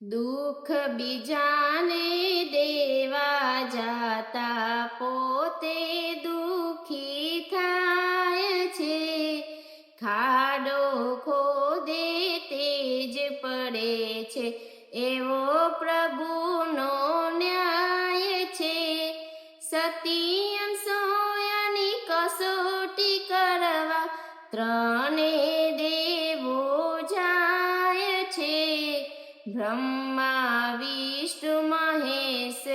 દુઃખ બીજાને દેવા જાતા પોતે દુઃખી થાય છે. ખાડો ખોદે તેજ પડે છે, એવો પ્રભુનો ન્યાય છે. સતી સોયાની કસોટી કરવા ત્રણે દેવો જાય છે. બ્રહ્મા વિષ્ણુ મહેશ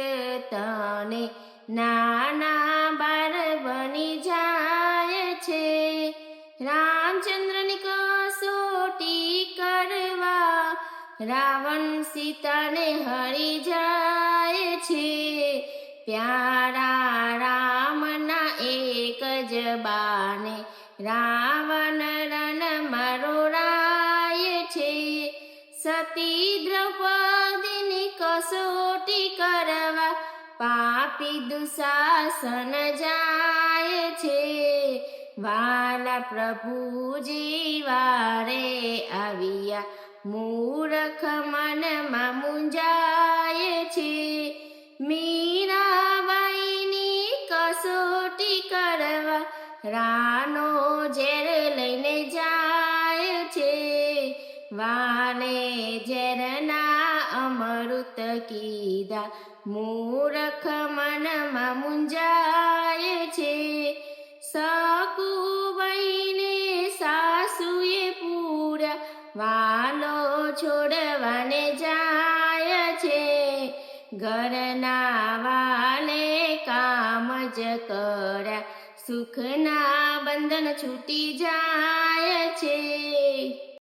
તને નાના બાળ બની જાય છે. રામચંદ્રની કસોટી કરવા રાવણ સીતાને હરી જાય છે. પ્યારા રામના એક જ બાણે રાવણ રણમાં રોળાય છે. સતી દ્રૌપદીની કસોટી કરવા પાપી દુશાસન જાય છે. વાલા પ્રભુજી વારે આવ્યા મૂરખ મનમાં મુંજાય છે. મીરાબાઈની કસોટી કરવા રાનો ઝેર લઈને જાય છે. વાને ઝેરના અમૃત કીધા મૂરખ મનમાં મુંજાય છે. સકુબાઈને સાસુએ પૂર્યા વાલો છોડવાને જાય છે. ઘરના વાલે કામ જ કર્યા સુખના બંધન છૂટી જાય છે.